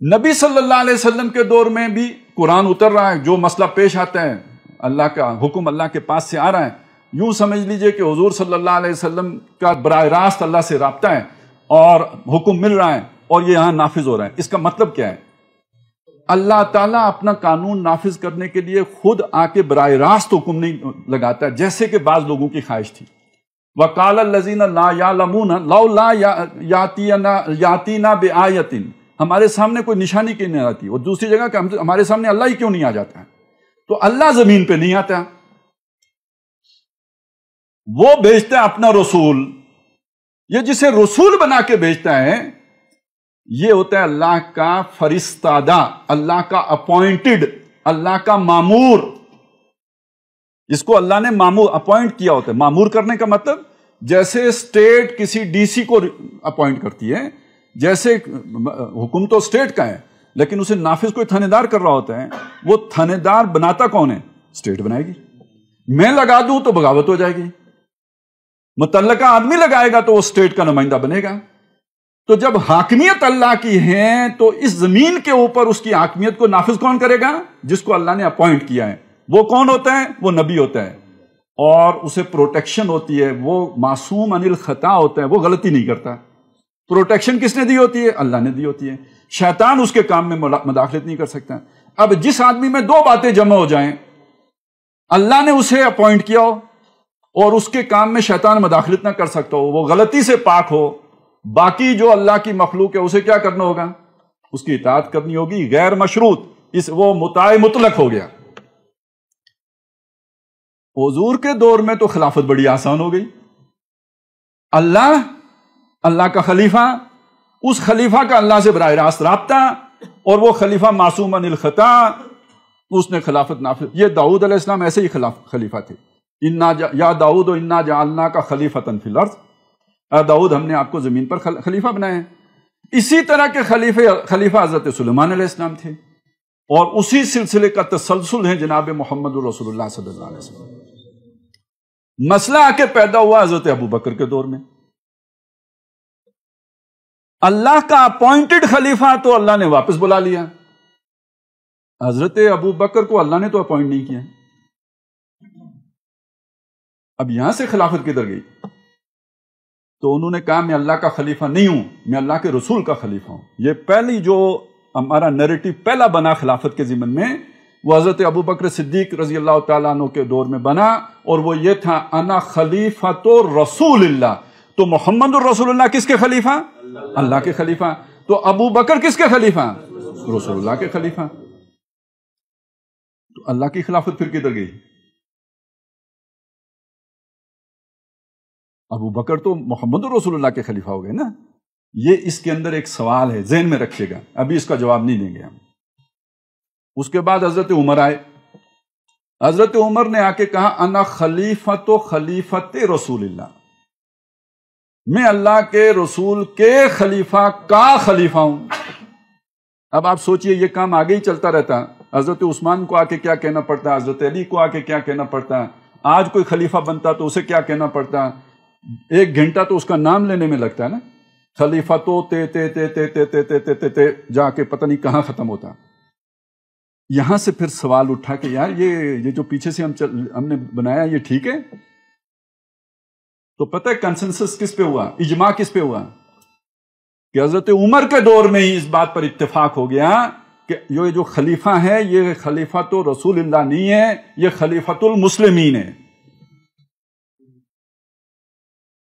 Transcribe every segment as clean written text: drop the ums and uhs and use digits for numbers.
نبی صلی اللہ علیہ وسلم کے دور میں بھی قرآن اتر رہا ہے، جو مسئلہ پیش آتا ہے اللہ کا حکم اللہ کے پاس سے آ رہا ہے، یوں سمجھ لیجئے کہ حضور صلی اللہ علیہ وسلم کا براہ راست اللہ سے رابطہ ہے اور حکم مل رہا ہے اور یہ یہاں نافذ ہو رہا ہے۔ اس کا مطلب کیا ہے؟ اللہ تعالیٰ اپنا قانون نافذ کرنے کے لیے خود آ کے براہ راست حکم نہیں لگاتا، جیسے کہ بعض لوگوں کی خواہش تھی۔ وَقَالَ الَّذِينَ لَا يَعْلَمُونَ لَوْلَا يَأْتِينَا بِآيَةٍ، ہمارے سامنے کوئی نشانی کیوں نہیں آتی، اور دوسری جگہ کہ ہمارے سامنے اللہ ہی کیوں نہیں آ جاتا ہے؟ تو اللہ زمین پہ نہیں آتا، وہ بھیجتا ہے اپنا رسول۔ یہ جسے رسول بنا کے بھیجتا ہے یہ ہوتا ہے اللہ کا فرستادہ، اللہ کا اپوائنٹڈ، اللہ کا مامور، جس کو اللہ نے مامور اپوائنٹ کیا ہوتا ہے۔ مامور کرنے کا مطلب جیسے اسٹیٹ کسی ڈی سی کو اپوائنٹ کرتی ہے، جیسے حکم تو اسٹیٹ کا ہے لیکن اسے نافذ کوئی تھانے دار کر رہا ہوتا ہے، وہ تھانے دار بناتا کون ہے؟ اسٹیٹ بنائے گی۔ میں لگا دوں تو بغاوت ہو جائے گی، متعلقہ آدمی لگائے گا تو وہ اسٹیٹ کا نمائندہ بنے گا۔ تو جب حاکمیت اللہ کی ہے تو اس زمین کے اوپر اس کی حاکمیت کو نافذ کون کرے گا؟ جس کو اللہ نے اپوائنٹ کیا ہے۔ وہ کون ہوتا ہے؟ وہ نبی ہوتا ہے، اور اسے پروٹیکشن ہوتی ہے، وہ معصوم عن الخطا ہوتا ہے، وہ غلطی نہیں کرتا۔ پروٹیکشن کس نے دی ہوتی ہے؟ اللہ نے دی ہوتی ہے۔ شیطان اس کے کام میں مداخلت نہیں کر سکتا۔ اب جس آدمی میں دو باتیں جمع ہو جائیں، اللہ نے اسے اپوائنٹ کیا ہو اور اس کے کام میں شیطان مداخلت نہ کر سکتا ہو، وہ غلطی سے پاک ہو، باقی جو اللہ کی مخلوق ہے اسے کیا کرنا ہوگا؟ اس کی اطاعت کرنی ہوگی، غیر مشروط، وہ مطاع مطلق ہو گیا۔ حضور کے دور میں تو خلافت بڑی آسان ہو گئی۔ اللہ کا خلیفہ، اس خلیفہ کا اللہ سے براہ راست رابطہ، اور وہ خلیفہ معصوم عن الخطا، اس نے خلافت نافذ۔ یہ داؤد علیہ السلام ایسے ہی خلیفہ تھے۔ یا داؤد انا جعلناک خلیفۃ فی الارض، داؤد ہم نے آپ کو زمین پر خلیفہ بنایا ہے۔ اسی طرح کے خلیفہ حضرت سلیمان علیہ السلام تھے، اور اسی سلسلے کا تسلسل ہے جناب محمد رسول اللہ صلی اللہ علیہ وسلم۔ مسئلہ آ کے پیدا ہوا حضرت ابو بکر کے دور میں۔ اللہ کا اپوائنٹڈ خلیفہ تو اللہ نے واپس بلا لیا، حضرت ابو بکر کو اللہ نے تو اپوائنٹ نہیں کیا۔ اب یہاں سے خلافت کدھر گئی؟ تو انہوں نے کہا میں اللہ کا خلیفہ نہیں ہوں، میں اللہ کے رسول کا خلیفہ ہوں۔ یہ پہلی جو ہمارا نیریٹو پہلا بنا خلافت کے ضمن میں، وہ حضرت ابو بکر صدیق رضی اللہ تعالیٰ عنہ کے دور میں بنا، اور وہ یہ تھا انا خلیفۃ رسول اللہ۔ تو محمد الرسول اللہ کس کے خلیفہ؟ اللہ کے خلیفہ۔ تو ابو بکر کس کے خلیفہ؟ رسول اللہ کے خلیفہ۔ تو اللہ کی خلافت پھر کدھر گئی؟ ابو بکر تو محمد رسول اللہ کے خلیفہ ہو گئے نا۔ یہ اس کے اندر ایک سوال ہے، ذہن میں رکھیے گا، ابھی اس کا جواب نہیں دیں گے ہم۔ اس کے بعد حضرت عمر آئے۔ حضرت عمر نے آ کے کہا انا خلیفۃ رسول اللہ، میں اللہ کے رسول کے خلیفہ کا خلیفہ ہوں۔ اب آپ سوچئے یہ کام آگے ہی چلتا رہتا، حضرت عثمان کو آ کے کیا کہنا پڑتا، حضرت علی کو آ کے کیا کہنا پڑتا، آج کوئی خلیفہ بنتا تو اسے کیا کہنا پڑتا، ایک گھنٹہ تو اس کا نام لینے میں لگتا ہے نا، خلیفہ تو تے جا کے پتہ نہیں کہاں ختم ہوتا۔ یہاں سے پھر سوال اٹھا کہ یار یہ جو پیچھے سے ہم نے بنایا یہ ٹھیک ہے؟ تو پتہ ہے کنسنسس کس پہ ہوا، اجماع کس پہ ہوا؟ کہ حضرت عمر کے دور میں ہی اس بات پر اتفاق ہو گیا کہ یہ جو خلیفہ ہے یہ خلیفہ تو رسول اللہ نہیں ہے، یہ خلیفۃ المسلمین ہے۔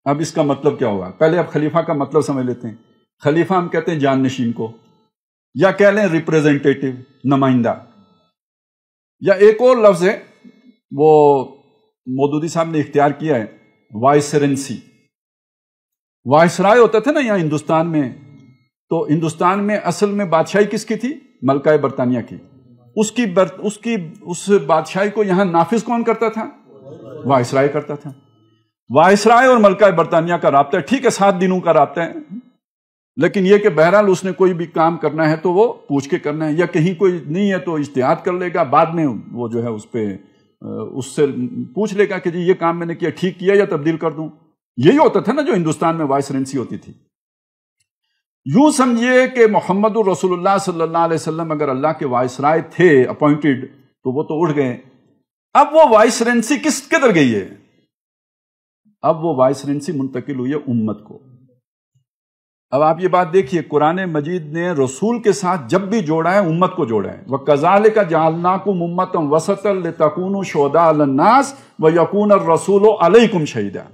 اب اس کا مطلب کیا ہوگا؟ پہلے اب خلیفہ کا مطلب سمجھ لیتے ہیں۔ خلیفہ ہم کہتے ہیں جانشین کو، یا کہہ لیں ریپریزنٹیٹو، نمائندہ، یا ایک اور لفظ ہے وہ مودودی صاحب نے اختیار کیا ہے، وائسرنسی۔ وائسرائے ہوتا تھا نا یہاں ہندوستان میں، تو ہندوستان میں اصل میں بادشاہی کس کی تھی؟ ملکہ برطانیہ کی۔ اس بادشاہی کو یہاں نافذ کون کرتا تھا؟ وائسرائے کرتا تھا۔ وائسرائے اور ملکہ برطانیہ کا رابطہ ٹھیک ہے 7 دنوں کا رابطہ ہے، لیکن یہ کہ بہرحال اس نے کوئی بھی کام کرنا ہے تو وہ پوچھ کے کرنا ہے، یا کہیں کوئی نہیں ہے تو اجتہاد کر لے گا، بعد میں وہ جو ہے اس سے پوچھ لے گا کہ جی یہ کام میں نے کیا ٹھیک کیا یا تبدیل کر دوں۔ یہی ہوتا تھا نا جو ہندوستان میں وائسرنسی ہوتی تھی۔ یوں سمجھیے کہ محمد رسول صلی اللہ علیہ وسلم اگر اللہ کے وائسرائے تھے اپوائنٹڈ تو وہ تو اٹھ گئے. اب وہ وائسرنسی کس قدر گئی ہے؟ اب وہ وائسرنسی منتقل ہوئی ہے امت کو. اب آپ یہ بات دیکھیے، قرآن مجید نے رسول کے ساتھ جب بھی جوڑا ہے امت کو جوڑا ہے. وَكَذَلِكَ جَعَلْنَاكُمْ أُمَّةً وَسَطًا لِتَكُونُوا شُهَدَاءَ عَلَى النَّاسِ وَيَكُونَ الرَّسُولُ عَلَيْكُمْ شَهِيدًا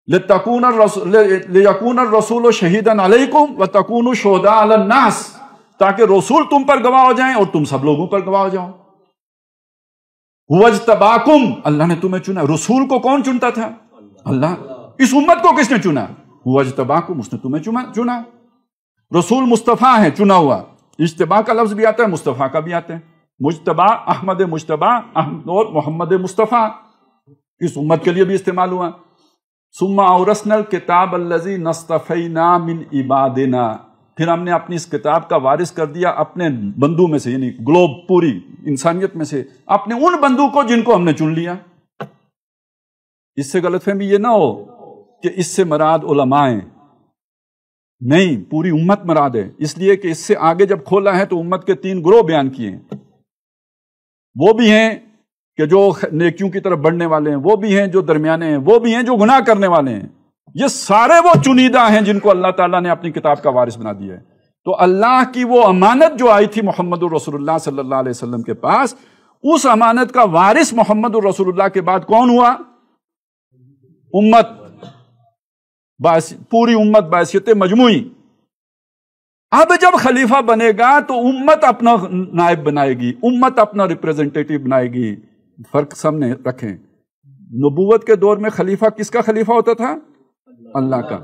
لِيَكُونَ الرَّسُولُ شَهِيدًا عَلَيْكُمْ وَتَكُونُوا شُهَدَاءَ عَلَى النَّاسِ، تاکہ رسول تم پر گواہ ہو جائیں اور تم سب لوگوں پر گواہ ہو جاؤ. وَاجْتَبَاكُمْ، اللہ نے تمہیں چنا. رسول کو کون چنتا تھا؟ اللہ. اس امت کو کس نے چنا؟ وَاجْتَبَاكُمْ، اس نے تمہیں چنا. رسول مصطفیٰ ہے، چنا ہوا. اجتباء کا لفظ بھی آتا ہے، مصطفیٰ کا بھی آتا ہے. مجتبیٰ، احمد مجتبیٰ اور محمد مصطفیٰ اس امت کے لیے بھی استعمال ہوا. ثُمَّ أَوْرَثْنَا الْكِتَابَ الَّذِي نَصْطَفَيْنَا مِنْ عِبَادِنَا، پھر ہم نے اپنی اس کتاب کا وارث کر دیا اپنے بندوں میں سے، یعنی گلوب پوری انسانیت میں سے، اپنے ان بندوں کو جن کو ہم نے چن لیا. اس سے غلط فہمی یہ نہ ہو کہ اس سے مراد علماء ہیں، نہیں، پوری امت مراد ہے. اس لیے کہ اس سے آگے جب کھولا ہے تو امت کے 3 گروہ بیان کیے ہیں. وہ بھی ہیں کہ جو نیکیوں کی طرف بڑھنے والے ہیں، وہ بھی ہیں جو درمیانے ہیں، وہ بھی ہیں جو گناہ کرنے والے ہیں. یہ سارے وہ چنیدہ ہیں جن کو اللہ تعالیٰ نے اپنی کتاب کا وارث بنا دیا ہے. تو اللہ کی وہ امانت جو آئی تھی محمد رسول اللہ صلی اللہ علیہ وسلم کے پاس، اس امانت کا وارث محمد رسول اللہ کے بعد کون ہوا؟ امت، پوری امت بحیثیت مجموعی. اب جب خلیفہ بنے گا تو امت اپنا نائب بنائے گی، امت اپنا ریپریزنٹیٹو بنائے گی. فرق سامنے رکھیں، نبوت کے دور میں خلیفہ کس کا خلیفہ ہوتا تھا؟ اللہ کا.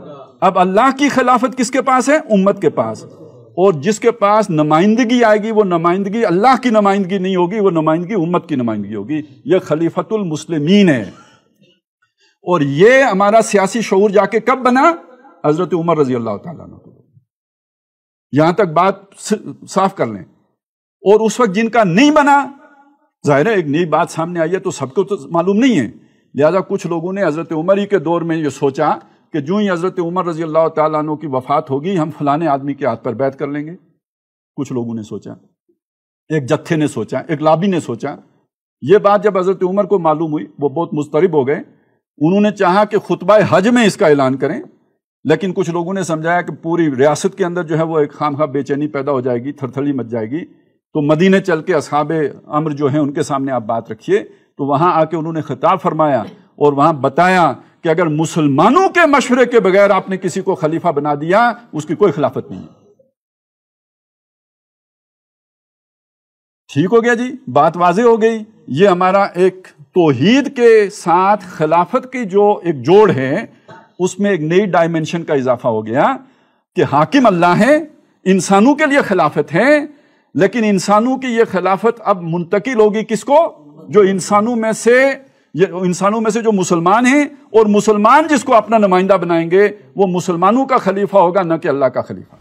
اب اللہ کی خلافت کس کے پاس ہے؟ امت کے پاس. اور جس کے پاس نمائندگی آئے گی وہ نمائندگی اللہ کی نمائندگی نہیں ہوگی، وہ نمائندگی امت کی نمائندگی ہوگی. یہ خلیفۃ المسلمین ہے. اور یہ ہمارا سیاسی شعور جا کے کب بنا؟ حضرت عمر رضی اللہ تعالیٰ عنہ. یہاں تک بات صاف کر لیں. اور اس وقت جن کا نہیں بنا، ظاہر ہے ایک نئی بات سامنے آئی ہے تو سب کو تو معلوم نہیں ہے، لہذا کچھ لوگوں نے حضرت عمر ہی کے دور میں یہ سوچا کہ جو ہی حضرت عمر رضی اللہ تعالیٰ عنہ کی وفات ہوگی ہم فلانے آدمی کے ہاتھ پر بیعت کر لیں گے. کچھ لوگوں نے سوچا، ایک جتھے نے سوچا، ایک لابی نے سوچا. یہ بات جب حضرت عمر کو معلوم ہوئی وہ بہت مضطرب ہو گئے. انہوں نے چاہا کہ خطبہ حج میں اس کا اعلان کریں، لیکن کچھ لوگوں نے سمجھایا کہ پوری ریاست کے اندر جو ہے وہ ایک خامخواہ بے چینی پیدا ہو جائے گی، تھرتھڑی مچ جائے گی. تو مدینے چل کے اصحاب امر جو ہیں ان کے سامنے آپ بات رکھیے. تو وہاں آ کے انہوں نے خطاب فرمایا اور وہاں بتایا کہ اگر مسلمانوں کے مشورے کے بغیر آپ نے کسی کو خلیفہ بنا دیا اس کی کوئی خلافت نہیں ہے. ٹھیک ہو گیا جی، بات واضح ہو گئی. یہ ہمارا ایک توحید کے ساتھ خلافت کی جو ایک جوڑ ہے اس میں ایک نئی ڈائمنشن کا اضافہ ہو گیا کہ حاکم اللہ ہے، انسانوں کے لیے خلافت ہے، لیکن انسانوں کی یہ خلافت اب منتقل ہوگی کس کو؟ جو انسانوں میں سے جو مسلمان ہیں، اور مسلمان جس کو اپنا نمائندہ بنائیں گے وہ مسلمانوں کا خلیفہ ہوگا، نہ کہ اللہ کا خلیفہ.